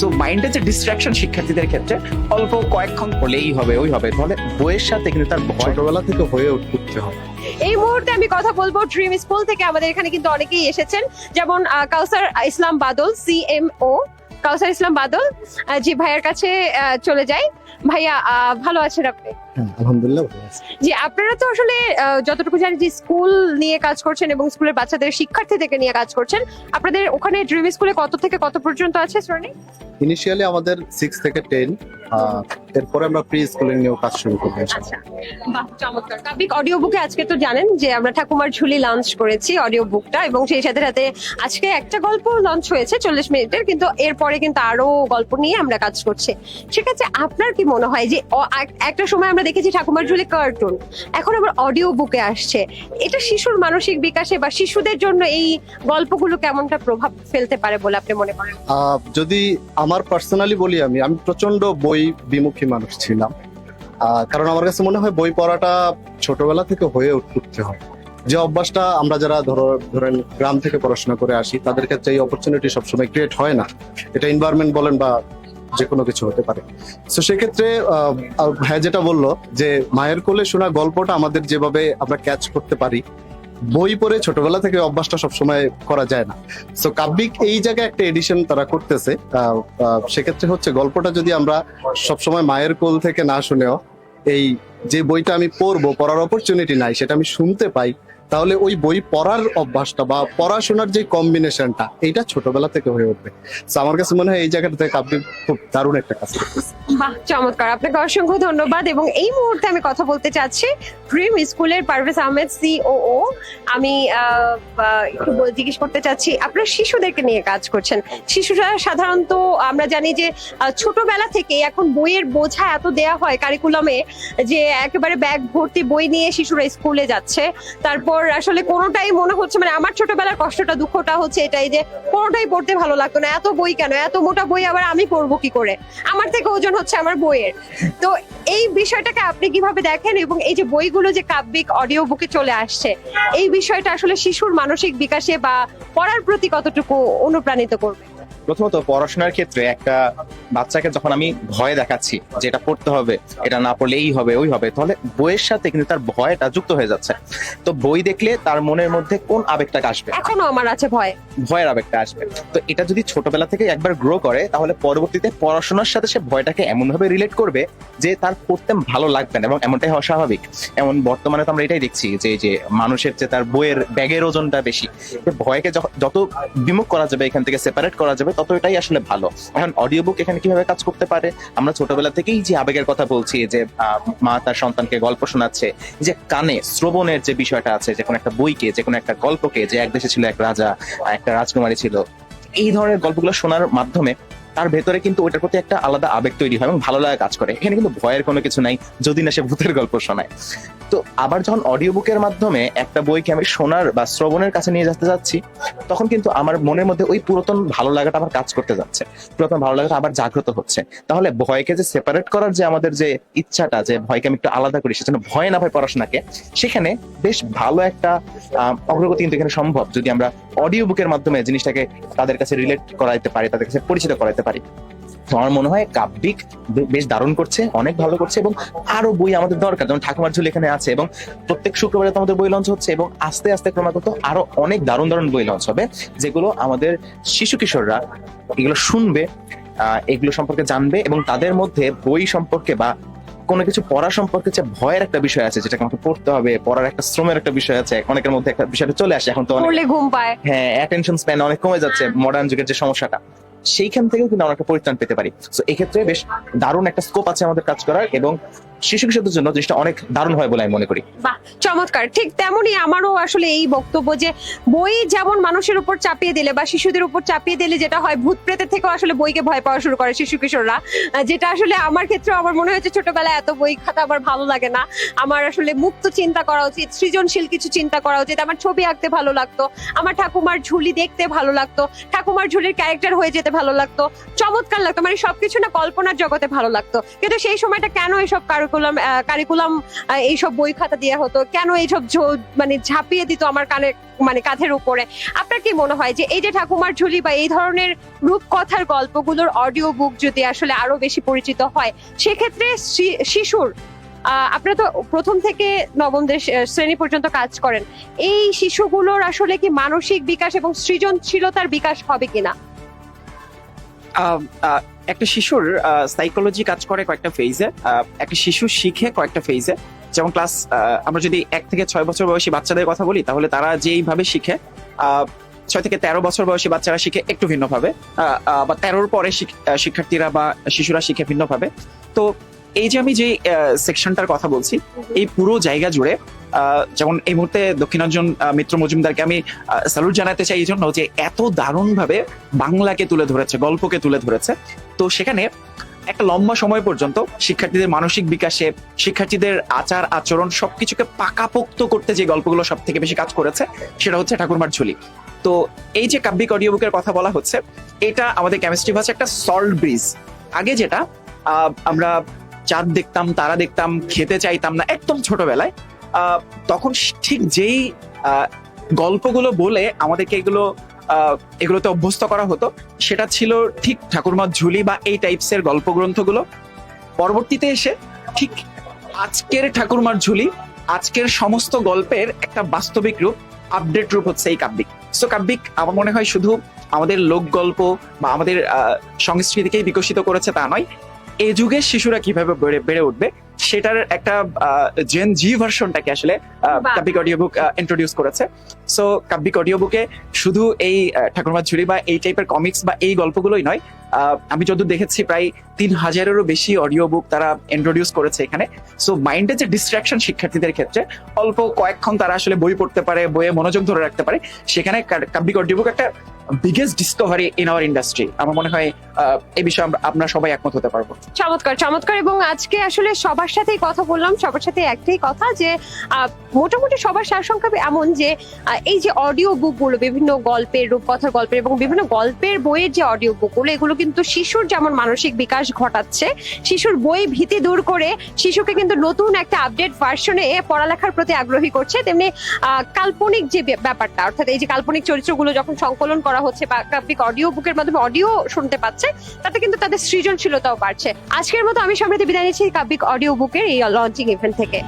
So মাইন্ডে যে distraction শিক্ষার্থীদের ক্ষেত্রে অল্প কয়েকক্ষণ পড়লেই হবে ওই হবে, তাহলে বইয়ের সাথে কিন্তু তার ছোটবেলা থেকে হয়ে উঠতে হবে। এই মুহূর্তে আমি কথা বলবো ড্রিম স্কুল থেকে। আমাদের এখানে কিন্তু অনেকেই এসেছেন, যেমন কাউসার ইসলাম বাদল, CMO কাউসার ইসলাম বাদল। জি ভাইয়ার কাছে চলে যাই। ভাইয়া ভালো আছেন আপনি? আলহামদুলিল্লাহ ভালো আছি। জি, আপনারা তো আসলে যতটুকু জানি যে স্কুল নিয়ে কাজ করছেন এবং স্কুলের বাচ্চাদের শিক্ষার্থীদেরকে নিয়ে কাজ করছেন। আপনাদের ওখানে ড্রিম স্কুলে কত থেকে কত পর্যন্ত আছে শ্রেণী? ইনিশিয়ালি আমাদের 6 থেকে 10, এরপরে আমরা প্রি স্কুলিং নিয়েও কাজ শুরু করবো। আচ্ছা, বাহ, চমৎকার। কাব্যিক অডিও বুকে আজকে তো জানেন যে আমরা ঠাকুমার ঝুলি লঞ্চ করেছি অডিও বুকটা, এবং সেই সাথে সাথে আজকে একটা গল্প লঞ্চ হয়েছে 40 মিনিটের, কিন্তু এরপরে কিন্তু আরো গল্প নিয়ে আমরা কাজ করছি। ঠিক আছে, আপনার কি মনে হয় যে একটা সময় আমরা দেখেছি ঠাকুমার ঝুলি কার্টুন, এখন আবার অডিও বুকে আসছে, এটা শিশুর মানসিক বিকাশে বা শিশুদের জন্য এই গল্পগুলো কেমনটা প্রভাব ফেলতে পারে বলে আপনি মনে করেন? যদি আমার পার্সোনালি বলি, আমি প্রচন্ড বই বিমুখী মানুষ ছিলাম। কারণ আমার কাছে মনে হয় বই পড়াটা ছোটবেলা থেকে হয়ে উঠতে হয়। যে অভ্যাসটা আমরা যারা ধরেন গ্রাম থেকে পড়াশোনা করে আসি, তাদের ক্ষেত্রে এই অপরচুনিটি সবসময় ক্রিয়েট হয় না। এটা এনভায়রনমেন্ট বলেন বা যে কোনো কিছু হতে পারে। তো সেক্ষেত্রে হ্যাঁ, যেটা বললো যে মায়ের কোলে শোনা গল্পটা আমাদের যেভাবে আমরা ক্যাচ করতে পারি, বই পড়ে ছোটবেলা থেকে অভ্যাসটা সবসময় করা যায় না। সো কাব্যিক এই জায়গায় একটা এডিশন তারা করতেছে। সেক্ষেত্রে হচ্ছে গল্পটা যদি আমরা সবসময় মায়ের কোল থেকে না শুনেও এই যে বইটা আমি পড়ার অপরচুনিটি নাই, সেটা আমি শুনতে পাই, তাহলে ওই বই পড়ার অভ্যাসটা বা পড়াশোনার যে কম্বিনেশনটা, এইটা ছোটবেলা থেকে হয়ে উঠবে। তো আমার কাছে মনে হয় এই জায়গাটা থেকে কাব্যিক খুব দারুণ একটা কাজ করতেছে। বাহ, চমৎকার, আপনাকে অসংখ্য ধন্যবাদ। এবং এই মুহূর্তে আমি কথা বলতে চাচ্ছি ড্রিম স্কুলের পারভেজ আহমেদ, COO। আমি একটু জিজ্ঞেস করতে চাচ্ছি, আপনারা শিশুদেরকে নিয়ে কাজ করছেন। শিশুরা সাধারণত আমরা জানি যে ছোটবেলা থেকে এখন বইয়ের বোঝা এত দেয়া হয় কারিকুলামে যে একেবারে ব্যাগ ভর্তি বই নিয়ে শিশুরা স্কুলে যাচ্ছে। তারপর আসলে কোনোটাই মনে হচ্ছে, মানে আমার ছোটবেলার কষ্টটা দুঃখটা হচ্ছে এটাই যে কোনোটাই পড়তে ভালো লাগতো না। এত বই কেন, এত মোটা বই আবার আমি পড়বো কি করে, আমার থেকে ওজন হচ্ছে আমার বইয়ের। তো এই বিষয়টাকে আপনি কিভাবে দেখেন, এবং এই যে বইগুলো যে কাব্যিক অডিও বুকে চলে আসছে, এই বিষয়টা আসলে শিশুর মানসিক বিকাশে বা পড়ার প্রতি কতটুকু অনুপ্রাণিত করবে? প্রথমত পড়াশোনার ক্ষেত্রে একটা বাচ্চাকে যখন আমি ভয় দেখাচ্ছি যে এটা পড়তে হবে, এটা না পড়লে এই হবে ওই হবে, তাহলে বইয়ের সাথে কিন্তু তার ভয়টা যুক্ত হয়ে যাচ্ছে। তো বই দেখলে তার মনের মধ্যে কোন আবেগটা আসবে? এখনো আমার আছে ভয়, ভয়ের আবেগটা আসবে। তো এটা যদি ছোটবেলা থেকে একবার গ্রো করে, তাহলে পরবর্তীতে পড়াশোনার সাথে সে ভয়টাকে এমন ভাবে রিলেট করবে যে তার পড়তে ভালো লাগবে না, এবং এমনটাই হওয়া স্বাভাবিক। এমন বর্তমানে তো আমরা এটাই দেখছি যে মানুষের যে তার বইয়ের ব্যাগের ওজনটা বেশি, ভয়কে যত বিমুখ করা যাবে, এখান থেকে সেপারেট করা যাবে, তত এটাই আসলে ভালো। এখন অডিও বুক এখানে কিভাবে কাজ করতে পারে? আমরা ছোটবেলা থেকেই যে আবেগের কথা বলছি, যে মা তার সন্তানকে গল্প শোনাচ্ছে, যে কানে শ্রবণের যে বিষয়টা আছে, যে কোনো একটা বইকে, যে কোনো একটা গল্পকে, যে এক দেশে ছিল এক রাজা, একটা রাজকুমারী ছিল, এই ধরনের গল্পগুলো শোনার মাধ্যমে তার ভেতরে কিন্তু ওইটার প্রতি একটা আলাদা আবেগ তৈরি হয় এবং ভালো লাগা কাজ করে। এখানে কিন্তু ভয়ের কোনো কিছু নাই, যদি না সে ভূতের গল্প শোনায়। তো আবার যখন অডিও বুকের মাধ্যমে একটা বইকে আমি শোনার বা শ্রবণের কাছে নিয়ে যেতে যাচ্ছি, তখন কিন্তু আমার মনের মধ্যে ওই পুরাতন ভালো লাগাটা আবার কাজ করতে যাচ্ছে, পুরাতন ভালো লাগাটা আবার জাগ্রত হচ্ছে। তাহলে ভয়কে যে সেপারেট করার যে আমাদের যে ইচ্ছাটা, যে ভয়কে আমি একটু আলাদা করি, সেজন্য ভয় না হয় পড়াশোনাকে, সেখানে বেশ ভালো একটা অগ্রগতি কিন্তু এখানে সম্ভব, যদি আমরা অডিও বুকের মাধ্যমে জিনিসটাকে তাদের কাছে রিলেট করাইতে পারি, তাদের কাছে পরিচিত করাইতে পারি। তো আমার মনে হয় কাব্যিক বেশ দারুণ করছে, অনেক ভালো করছে, এবং আরো বই আমাদের দরকার। যেমন ঠাকুমার ঝুলি এখানে আছে, এবং প্রত্যেক শুক্রবারে তো আমাদের বই লঞ্চ হচ্ছে, এবং আস্তে আস্তে ক্রমাগত আরো অনেক দারুণ দারুণ বই লঞ্চ হবে, যেগুলো আমাদের শিশু কিশোররা এগুলো শুনবে, এগুলো সম্পর্কে জানবে, এবং তাদের মধ্যে বই সম্পর্কে বা কোনো কিছু পড়া সম্পর্কে যে ভয়ের একটা বিষয় আছে, যেটাকে আমাকে পড়তে হবে, পড়ার একটা শ্রমের একটা বিষয় আছে, অনেকের মধ্যে একটা বিষয়টা চলে আসে। এখন তো পড়লে ঘুম পায়, হ্যাঁ, অ্যাটেনশন স্প্যান অনেক কমে যাচ্ছে, মডার্ন যুগের যে সমস্যাটা, সেইখান থেকেও কিন্তু আমরা একটা পরিত্রাণ পেতে পারি। তো এক্ষেত্রে বেশ দারুণ একটা স্কোপ আছে আমাদের কাজ করার, এবং শিশু কিশোরদের জন্য জিনিসটা অনেক দারুণ হয় বলে আমি মনে করি। বাহ, চমৎকার। ঠিক তেমনই আমারও আসলে এই বক্তব্য যে বই যেমন মানুষের উপর চাপিয়ে দিলে বা শিশুদের উপর চাপিয়ে দিলে যেটা হয়, ভূত প্রেতের থেকেও আসলে বইকে ভয় পাওয়া শুরু করে শিশু কিশোররা, যেটা আসলে আমার ক্ষেত্রে আমার মনে হয়েছে ছোটবেলায় এত বই খাতা আমার ভালো লাগে না। আমার আসলে মুক্ত চিন্তা করা উচিত, সৃজনশীল কিছু চিন্তা করা উচিত। আমার ছবি আঁকতে ভালো লাগতো, আমার ঠাকুমার ঝুলি দেখতে ভালো লাগতো, ঠাকুমার ঝুলির ক্যারেক্টার হয়ে যেতে ভালো লাগতো, চমৎকার লাগতো, মানে সবকিছু না কল্পনার জগতে ভালো লাগতো। কিন্তু সেই সময়টা কেন এসব কারো কারিকুলাম এইসব বই খাতা দেওয়া হতো, কেন এইসব মানে ঝাঁপিয়ে দিত আমার মানে কাঁধের উপরে? আপনার কি মনে হয় যে এই যে ঠাকুমার ঝুলি বা এই ধরনের রূপকথার গল্পগুলোর অডিও বুক যদি আসলে আরো বেশি পরিচিত হয়, সেক্ষেত্রে শিশুর আপনারা তো প্রথম থেকে নবম শ্রেণী পর্যন্ত কাজ করেন, এই শিশুগুলোর আসলে কি মানসিক বিকাশ এবং সৃজনশীলতার বিকাশ হবে কিনা? একটা শিশুর সাইকোলজি কাজ করে কয়েকটা ফেজে। একটা শিশু শিখে কয়েকটা ফেজে। যেমন ক্লাস আমরা যদি 1 থেকে 6 বছর বয়সী বাচ্চাদের কথা বলি, তাহলে তারা যেইভাবে শিখে, 6 থেকে 13 বছর বয়সী বাচ্চারা শিখে একটু ভিন্নভাবে, বা 13-র পরে শিক্ষার্থীরা বা শিশুরা শিখে ভিন্নভাবে। তো এই যে আমি যে সেকশনটার কথা বলছি, এই পুরো জায়গা জুড়ে যেমন এই মুহূর্তে দক্ষিণাঞ্জন মিত্র মজুমদারকে আমি স্যালুট জানাতে চাই এই জন্য যে এত দারুণভাবে বাংলাকে তুলে ধরেছে, গল্পকে তুলে ধরেছে। তো সেখানে একটা লম্বা সময় পর্যন্ত শিক্ষার্থীদের মানসিক বিকাশে, শিক্ষার্থীদের আচার আচরণ সবকিছুকে পাকাপোক্ত করতে যে গল্পগুলো সব থেকে বেশি কাজ করেছে, সেটা হচ্ছে ঠাকুরমার ঝুলি। তো এই যে কাব্যিক অডিও বুকের কথা বলা হচ্ছে, এটা আমাদের কেমিস্ট্রি ভাষায় একটা সল্ট ব্রিজ। আগে যেটা আমরা চাঁদ দেখতাম, তারা দেখতাম, খেতে চাইতাম না একদম ছোটবেলায়, তখন ঠিক যেই গল্পগুলো বলে আমাদেরকে এগুলোতে অভ্যস্ত করা হতো, সেটা ছিল ঠিক ঠাকুরমার ঝুলি বা এই টাইপসের গল্প গ্রন্থগুলো। পরবর্তীতে এসে ঠিক আজকের ঠাকুরমার ঝুলি, আজকের সমস্ত গল্পের একটা বাস্তবিক রূপ, আপডেট রূপ হচ্ছে এই কাব্যিক। সো কাব্যিক আমার মনে হয় শুধু আমাদের লোক গল্প বা আমাদের সংস্কৃতিকেই বিকশিত করেছে তা নয়, এই যুগের শিশুরা কিভাবে বেড়ে উঠবে সেটার একটা জেন জি ভার্সনটাকে আসলে কাব্যিক অডিও বুক ইন্ট্রোডিউস করেছে। সো কাব্যিক অডিও বুকে শুধু এই ঠাকুরমার ঝুলি বা এই টাইপের কমিক্স বা এই গল্পগুলোই নয়, আমি যত দেখেছি প্রায় 3000-এরও বেশি অডিও বুক তারা ইন্ট্রোডিউস করেছে এখানে। সো মাইন্ডের যে ডিস্ট্রাকশন শিক্ষার্থীদের ক্ষেত্রে, অল্প কয়েকক্ষণ তারা আসলে বই পড়তে পারে, বইয়ে মনোযোগ ধরে রাখতে পারে, সেখানে কাব্যিক অডিও বুক একটা biggest Discovery in our industry. আমার মনে হয় এই বিষয়ে আমরা সবাই একমত হতে পারবো। চমৎকার চমৎকার। এবং আজকে আসলে সবার সাথেই কথা বললাম, সবার সাথে একটাই কথা যে মোটামুটি সবার সারসংক্ষেপ এমন যে এই যে অডিও বুকগুলো, বিভিন্ন গল্পের, রূপকথার গল্পের এবং বিভিন্ন গল্পের বইয়ের যে অডিও বুকগুলো, এগুলো কিন্তু শিশুর যেমন মানসিক বিকাশ ঘটাচ্ছে, শিশুর বই ভীতি দূর করে শিশুকে কিন্তু নতুন একটা আপডেট ভার্সনে পড়ালেখার প্রতি আগ্রহী করছে, তেমনি কাল্পনিক যে ব্যাপারটা, অর্থাৎ এই যে কাল্পনিক চরিত্রগুলো যখন সংকলন করা হচ্ছে বা কাব্যিক অডিও বুকের মাধ্যমে অডিও শুনতে পাচ্ছে, তাতে কিন্তু তাদের সৃজনশীলতাও বাড়ছে। আজকের মতো আমি সমৃদ্ধি বিদায় নিচ্ছি কাব্যিক অডিও বুকের এই লঞ্চিং ইভেন্ট থেকে।